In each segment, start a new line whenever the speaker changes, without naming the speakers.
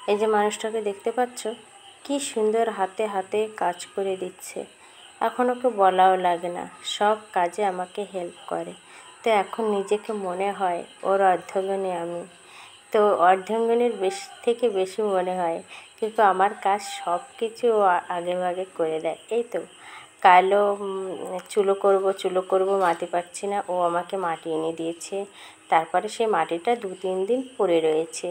এই যে মানুষটাকে দেখতে পাচ্ছ, কি সুন্দর হাতে হাতে কাজ করে দিচ্ছে। এখন ওকে বলাও লাগে না, সব কাজে আমাকে হেল্প করে। তো এখন নিজেকে মনে হয় ওর অর্ধাঙ্গিনী আমি। তো অর্ধাঙ্গিনীর থেকে বেশি মনে হয়, কিন্তু আমার কাজ সব কিছু ও আগেভাগে করে দেয়। এই তো কালও চুলো করবো মাটি পাচ্ছি না, ও আমাকে মাটি এনে দিয়েছে। তারপরে সেই মাটিটা 2-3 দিন পড়ে রয়েছে,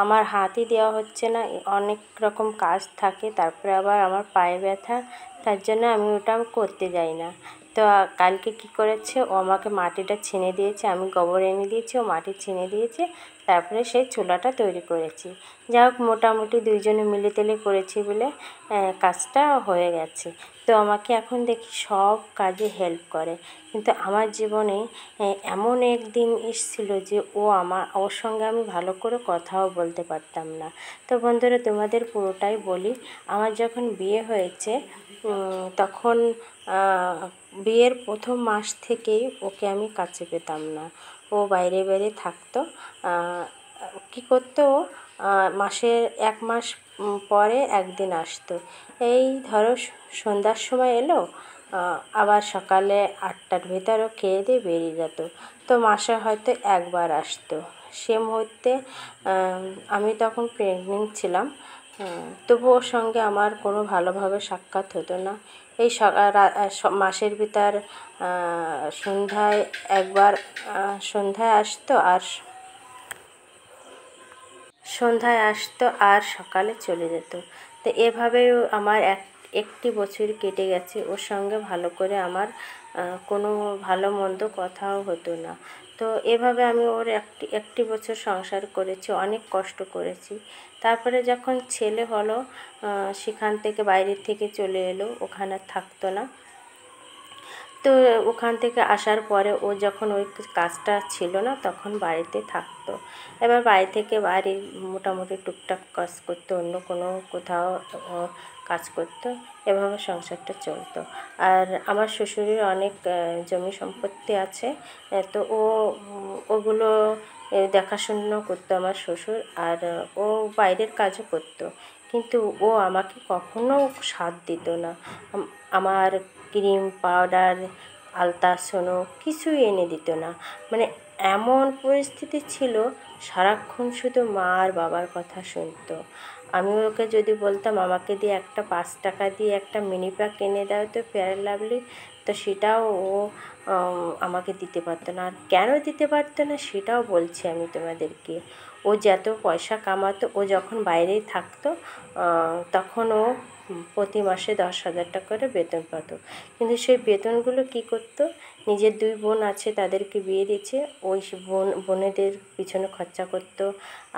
আমার হাতই দেওয়া হচ্ছে না। অনেক রকম কাজ থাকে, তারপরে আবার আমার পায়ে ব্যথা, তার জন্য আমি ওটা করতে যাই না। তো কালকে কি করেছে, ও আমাকে মাটিটা ছিনে দিয়েছে, আমি গোবর এনে দিয়েছি, ও মাটি ছিনে দিয়েছে, তারপরে সেই চুলাটা তৈরি করেছি। যাই হোক, মোটামুটি দুইজনে মিলে তেলে করেছি বলে কাজটা হয়ে গেছে। তো আমাকে এখন দেখি সব কাজে হেল্প করে। কিন্তু আমার জীবনে এমন একদিন এসেছিলো যে ওর সঙ্গে আমি ভালো করে কথাও বলতে পারতাম না। তো বন্ধুরা, তোমাদের পুরোটাই বলি। আমার যখন বিয়ে হয়েছে তখন বিয়ের প্রথম মাস থেকেই ওকে আমি কাছে পেতাম না। ও বাইরে বাইরে থাকতো। কী করতো, মাসের 1 মাস পরে একদিন আসতো। এই ধরো সন্ধ্যার সময় এলো, আবার সকালে 8টার ভেতরও খেয়ে দিয়ে বেরিয়ে যেত। তো মাসে হয়তো একবার আসতো। সে মুহূর্তে আমি তখন প্রেগনেন্ট ছিলাম। তবু ওর সঙ্গে আমার কোনো ভালোভাবে সাক্ষাৎ হতো না। এই মাসের ভিতর সন্ধ্যায় একবার সন্ধ্যায় আসতো আর সকালে চলে যেত। তো এভাবেও আমার একটি বছর কেটে গেছে। ওর সঙ্গে ভালো করে আমার কোনো ভালো মন্দ কথাও হতো না। তো এভাবে আমি ওর একটি বছর সংসার করেছি, অনেক কষ্ট করেছি। তারপরে যখন ছেলে হলো, সেখান থেকে বাইরের থেকে চলে এলো, ওখানে থাকতো না। তো ওখান থেকে আসার পরে ও যখন ওই কাজটা ছিল না, তখন বাড়িতে থাকতো। এবার বাড়ি থেকে বাড়ির মোটামুটি টুকটাক কাজ করতো, অন্য কোনো কোথাও কাজ করতো। এভাবে সংসারটা চলতো। আর আমার শ্বশুরের অনেক জমি সম্পত্তি আছে। তো ওগুলো দেখাশুনো করতো আমার শ্বশুর। আর ও বাইরের কাজও করতো, কিন্তু ও আমাকে কখনো সাথ দিত না। আমার ক্রিম, পাউডার, আলতা, সোনো কিছুই এনে দিত না। মানে এমন পরিস্থিতি ছিল, সারাক্ষণ শুধু মা আর বাবার কথা শুনতো। আমি ওকে যদি বলতাম আমাকে দিয়ে একটা 5 টাকা দিয়ে একটা মিনি প্যাক এনে দাও তো ফেয়ার লাভলি, তো সেটাও ও আমাকে দিতে পারতো না। আর কেন দিতে পারতো না সেটাও বলছি আমি তোমাদেরকে। ও যত পয়সা কামাতো, ও যখন বাইরেই থাকতো, তখন ও প্রতি মাসে 10,000 টাকা করে বেতন পেত। কিন্তু সেই বেতনগুলো কী করতো, নিজের 2 বোন আছে, তাদেরকে বিয়ে দিয়েছে, ওই বোনেদের পিছনে খরচা করতো।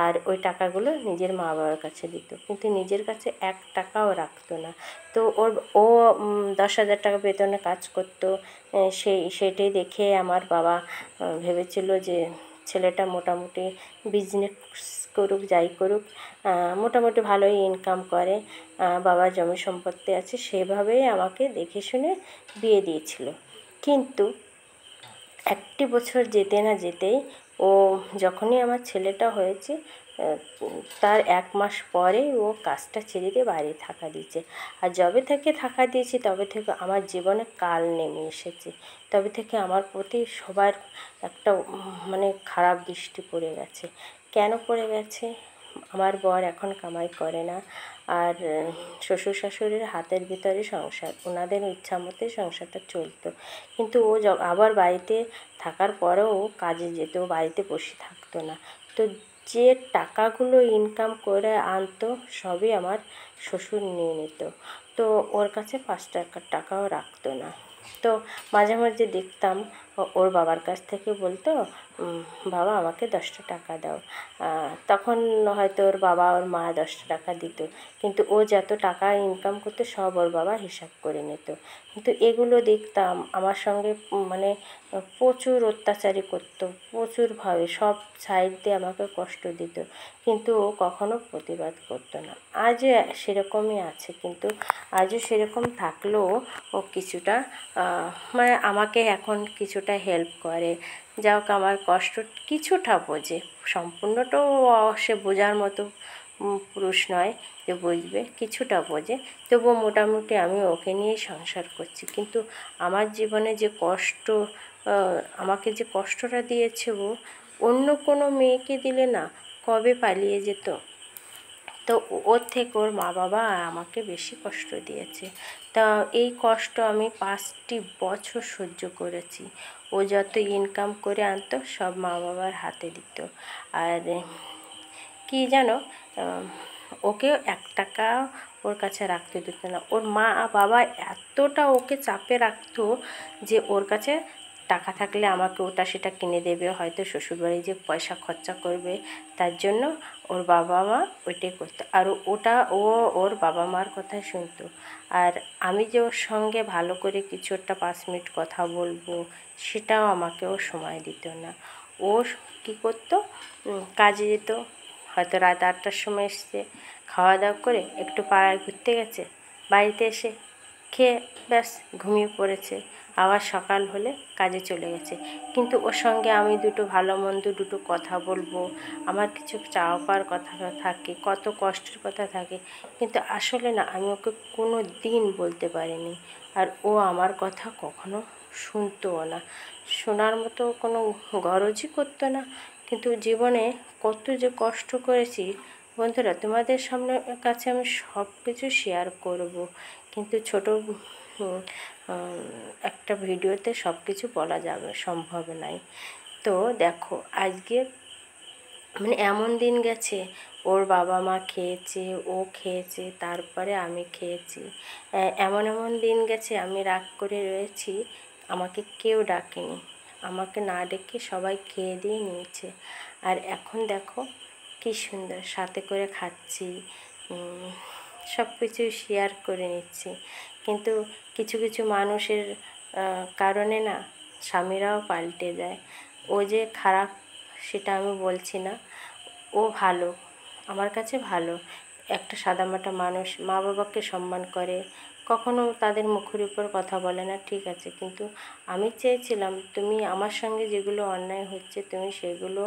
আর ওই টাকাগুলো নিজের মা বাবার কাছে দিত, কিন্তু নিজের কাছে 1 টাকাও রাখতো না। তো ও 10,000 টাকা বেতনে কাজ করতো। সেটাই দেখে আমার বাবা ভেবেছিল যে ছেলেটা মোটামুটি বিজনেস করুক, যাই করুক, মোটামুটি ভালোই ইনকাম করে, বাবার জমি সম্পত্তি আছে, সেভাবেই আমাকে দেখে শুনে বিয়ে দিয়েছিল। কিন্তু 1টি বছর যেতে না যেতেই ও যখনই আমার ছেলেটা হয়েছে, তার 1 মাস পরেই ও কাজটা ছেড়ে দিয়ে বাইরে থাকা দিয়েছে। আর যবে থেকে থাকা দিয়েছি, তবে থেকে আমার জীবনে কাল নেমে এসেছে। তবে থেকে আমার প্রতি সবার একটা মানে খারাপ দৃষ্টি পড়ে গেছে। কেন পড়ে গেছে? আমার বর এখন কামাই করে না, আর শ্বশুর শাশুড়ির হাতের ভিতরে সংসার, ওনাদের ইচ্ছা মতোই সংসারটা চলতো। কিন্তু ও আবার বাড়িতে থাকার পরেও কাজে যেত, বাড়িতে বসে থাকতো না। তো যে টাকাগুলো ইনকাম করে আনতো, সবই আমার শ্বশুর নিয়ে নিত। তো ওর কাছে 5 টাকাও রাখতো না। তো মাঝে মাঝে দেখতাম ওর বাবার কাছ থেকে বলতো, বাবা আমাকে 10টা টাকা দাও। তখন হয়তো ওর বাবা ওর মা 10টা টাকা দিত, কিন্তু ও যত টাকা ইনকাম করতো সব ওর বাবা হিসাব করে নিত। কিন্তু এগুলো দেখতাম আমার সঙ্গে মানে প্রচুর অত্যাচারী করতো, প্রচুরভাবে সব সাইড দিয়ে আমাকে কষ্ট দিত, কিন্তু ও কখনো প্রতিবাদ করতো না। আজও সেরকমই আছে, কিন্তু আজও সেরকম থাকলেও ও কিছুটা মানে আমাকে এখন কিছুটা হেল্প করে। যা হোক, আমার কষ্ট কিছুটা বোঝে, সম্পূর্ণটাও সে বোঝার মতো পুরুষ নয় যে বুঝবে, কিছুটা বোঝে, তবুও মোটামুটি আমি ওকে নিয়েই সংসার করছি। কিন্তু আমার জীবনে যে কষ্ট, আমাকে যে কষ্টটা দিয়েছে ও, অন্য কোনো মেয়েকে দিলে না কবে পালিয়ে যেত। তো ওর থেকে ওর মা বাবা আমাকে বেশি কষ্ট দিয়েছে। তা এই কষ্ট আমি 5টি বছর সহ্য করেছি। ও যত ইনকাম করে আনতো সব মা বাবার হাতে দিত। আর কি জানো, ওকে 1 টাকা ওর কাছে রাখতে দিত না। ওর মা বাবা এতটা ওকে চাপে রাখতো যে ওর কাছে টাকা থাকলে আমাকে ওটা সেটা কিনে দেবে, হয়তো শ্বশুরবাড়ি যে পয়সা খরচা করবে, তার জন্য ওর বাবা মা ওইটাই করতো। আর ওর বাবা মার কথাই শুনতো। আর আমি যে ওর সঙ্গে ভালো করে কিছু একটা 5 মিনিট কথা বলবো, সেটাও আমাকে ও সময় দিত না। ও কী করতো, কাজে যেত, হয়তো রাত 8টার সময় এসছে, খাওয়া দাওয়া করে একটু পাড়ায় ঘুরতে গেছে, বাড়িতে এসে খেয়ে ব্যাস ঘুমিয়ে পড়েছে, আবার সকাল হলে কাজে চলে গেছে। কিন্তু ওর সঙ্গে আমি দুটো ভালো মন্দ দুটো কথা বলবো, আমার কিছু চাওয়া পাওয়ার কথা থাকে, কত কষ্টের কথা থাকে, কিন্তু আসলে না আমি ওকে কোনো দিন বলতে পারিনি। আর ও আমার কথা কখনো শুনতোও না, শোনার মতো কোনো গরজই করতো না। কিন্তু জীবনে কত যে কষ্ট করেছি বন্ধুরা, তোমাদের সামনে কাছে আমি সব কিছু শেয়ার করব, কিন্তু ছোট একটা ভিডিওতে সব কিছু বলা যাবে সম্ভব নয়। তো দেখো আজকে মানে এমন দিন গেছে, ওর বাবা মা খেয়েছে, ও খেয়েছে, তারপরে আমি খেয়েছি। এমন এমন দিন গেছে আমি রাগ করে রয়েছি, আমাকে কেউ ডাকেনি, আমাকে না ডেকে সবাই খেয়ে দিয়ে নিয়েছে। আর এখন দেখো কী সুন্দর সাথে করে খাচ্ছি, সব কিছু শেয়ার করে নিচ্ছি। কিন্তু কিছু কিছু মানুষের কারণে না স্বামীরাও পাল্টে যায়। ও যে খারাপ সেটা আমি বলছি না, ও ভালো, আমার কাছে ভালো একটা সাদামাটা মানুষ, মা বাবাকে সম্মান করে, কখনো তাদের মুখের উপর কথা বলে না, ঠিক আছে। কিন্তু আমি চেয়েছিলাম তুমি আমার সঙ্গে যেগুলো অন্যায় হচ্ছে তুমি সেগুলো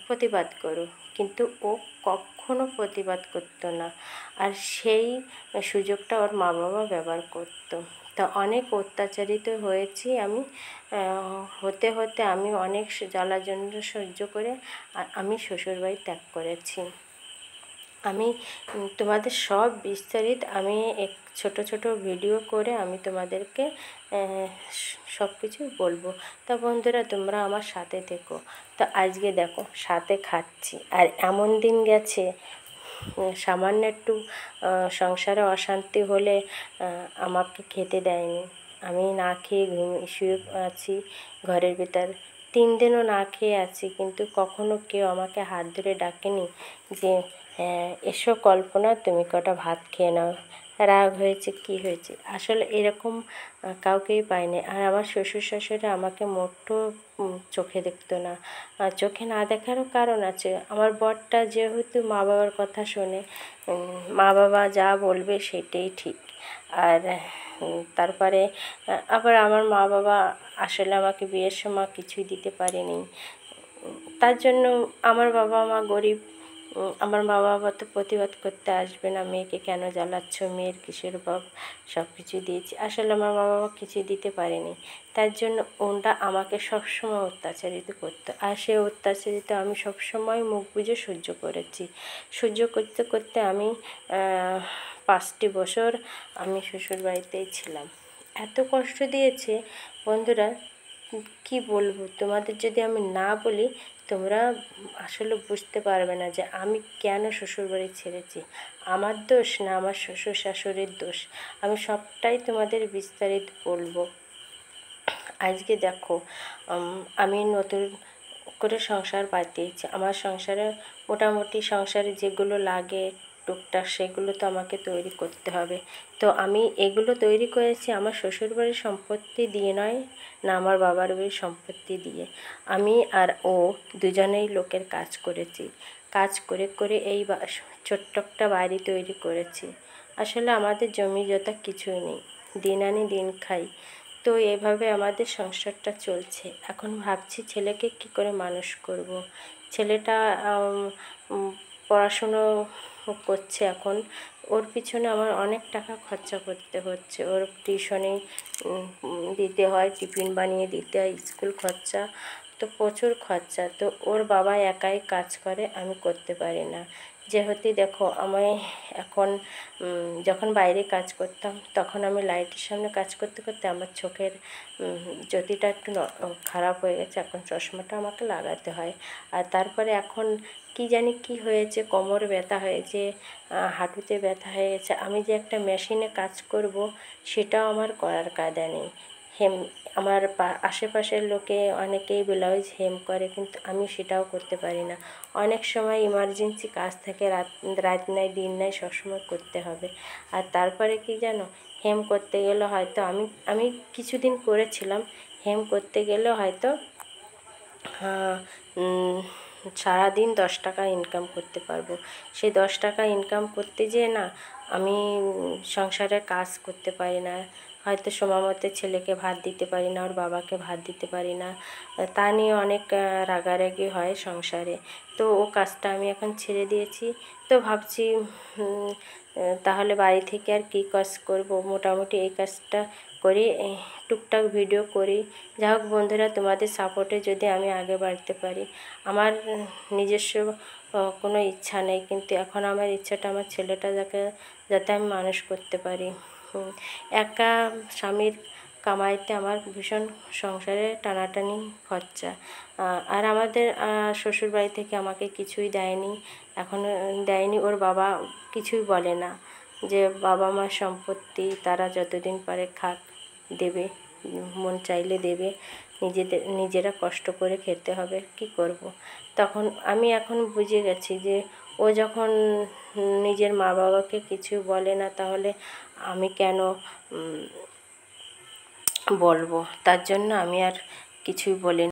প্রতিবাদ করো, কিন্তু ও কখনো প্রতিবাদ করতো না। আর সেই সুযোগটা ওর মা বাবা ব্যবহার করতো। তা অনেক অত্যাচারিত হয়েছি আমি, হতে হতে আমি অনেক জ্বালা যন্ত্রণা সহ্য করে আমি শ্বশুরবাড়ি ত্যাগ করেছি। আমি তোমাদের সব বিস্তারিত আমি ছোট ছোট ভিডিও করে আমি তোমাদেরকে সব কিছু বলবো। তা বন্ধুরা তোমরা আমার সাথে থেকো। তো আজকে দেখো সাথে খাচ্ছি, আর এমন দিন গেছে সামান্য একটু সংসারে অশান্তি হলে আমাকে খেতে দেয়নি, আমি না খেয়ে শুয়ে আছি ঘরের ভিতর, 3 দিনও না খেয়ে আছি, কিন্তু কখনো কেউ আমাকে হাত ধরে ডাকেনি যে এসো কল্পনা তুমি কটা ভাত খেয়ে নাও, রাগ হয়েছে কি হয়েছে, আসলে এরকম কাউকেই পাইনি। আর আমার শ্বশুর শাশুড়ি আমাকে মোটেও চোখে দেখতো না। চোখে না দেখারও কারণ আছে, আমার বরটা যেহেতু মা বাবার কথা শোনে, মা বাবা যা বলবে সেটাই ঠিক। আর তারপরে আবার আমার মা বাবা আসলে আমাকে বিয়ের সময় কিছুই দিতে পারেনি, তার জন্য আমার বাবা মা গরিব, আমার মা বাবা তো প্রতিবাদ করতে আসবে না, মেয়েকে কেন জ্বালাচ্ছ, মেয়ের কিসের অভাব, সব কিছু দিয়েছি। আসলে আমার মা বাবা কিছুই দিতে পারেনি, তার জন্য ওনটা আমাকে সবসময় অত্যাচারিত করতো। আর সেই অত্যাচারিত আমি সবসময় মুখ বুজে সহ্য করেছি। সহ্য করতে করতে আমি 5টি বছর আমি শ্বশুরবাড়িতেই ছিলাম। এত কষ্ট দিয়েছে বন্ধুরা, কি বলবো তোমাদের, যদি আমি না বলি তোমরা আসলে বুঝতে পারবে না যে আমি কেন শ্বশুরবাড়ি ছেড়েছি। আমার দোষ না আমার শ্বশুর শাশুড়ির দোষ, আমি সবটাই তোমাদের বিস্তারিত বলবো। আজকে দেখো আমি নতুন করে সংসার পাতিয়েছি, আমার সংসারে মোটামুটি সংসারে যেগুলো লাগে টুকটাক সেগুলো তো আমাকে তৈরি করতে হবে। তো আমি এগুলো তৈরি করেছি আমার শ্বশুরবাড়ির সম্পত্তি দিয়ে নয়, না আমার বাবার বাড়ির সম্পত্তি দিয়ে। আমি আর ও দুজনেই লোকের কাজ করেছি, কাজ করে করে এই ছোট্ট একটা বাড়ি তৈরি করেছি। আসলে আমাদের জমি জমা কিছুই নেই, দিন আনি দিন খাই। তো এভাবে আমাদের সংসারটা চলছে। এখন ভাবছি ছেলেকে কী করে মানুষ করব। ছেলেটা পড়াশুনো করছে এখন, ওর পিছনে আমার অনেক টাকা খরচা করতে হচ্ছে। ওর টিউশনি দিতে হয়, টিফিন বানিয়ে দিতে হয়, স্কুল খরচা, তো প্রচুর খরচা। তো ওর বাবা একাই কাজ করে, আমি করতে পারি না। যেহেতু দেখো আমি এখন যখন বাইরে কাজ করতাম তখন আমি লাইটের সামনে কাজ করতে করতে আমার চোখের জ্যোতিটা একটু খারাপ হয়ে গেছে, এখন চশমাটা আমাকে লাগাতে হয়। আর তারপরে এখন কি জানি কি হয়েছে, কোমর ব্যথা হয়েছে, হাঁটুতে ব্যথা হয়ে গেছে। আমি যে একটা মেশিনে কাজ করব সেটাও আমার করার কায়দা নেই। হেম আমার আশেপাশের লোকে অনেকেই ব্লাউজ হেম করে, কিন্তু আমি সেটাও করতে পারি না। অনেক সময় ইমার্জেন্সি কাজ থাকে, রাত নাই দিন নাই সবসময় করতে হবে। আর তারপরে কি জানো, হেম করতে গেলে হয়তো আমি কিছুদিন করেছিলাম, হেম করতে গেলে হয়তো সারাদিন 10 টাকা ইনকাম করতে পারবো। সেই 10 টাকা ইনকাম করতে যেয়ে না আমি সংসারের কাজ করতে পারি না, হয়তো সময় মতো ছেলেকে ভাত দিতে পারি না, ওর বাবাকে ভাত দিতে পারি না। তা নিয়ে অনেক রাগারাগি হয় সংসারে। তো ও কাজটা আমি এখন ছেড়ে দিয়েছি। তো ভাবছি তাহলে বাড়ি থেকে আর কী কাজ করব, মোটামুটি এই কাজটা করি, টুকটাক ভিডিও করি। যাই হোক বন্ধুরা, তোমাদের সাপোর্টে যদি আমি আগে বাড়তে পারি। আমার নিজস্ব কোনো ইচ্ছা নেই, কিন্তু এখন আমার ইচ্ছাটা আমার ছেলেটা যাতে আমি মানুষ করতে পারি। একা স্বামীর কামাইতে আমার ভীষণ সংসারে টানাটানি খরচা। আর আমাদের শ্বশুরবাড়ি থেকে আমাকে কিছুই দেয়নি, এখনও দেয়নি। ওর বাবা কিছুই বলে না, যে বাবা মার সম্পত্তি তারা যতদিন পারে খাক, দেবে, মন চাইলে দেবে, নিজেরা কষ্ট করে খেতে হবে, কি করব। তখন আমি এখন বুঝে গেছি যে ও যখন নিজের মা বাবাকে কিছু বলে না, তাহলে আমি কেন বলবো। তার জন্য আমি আর কিছুই বলি না।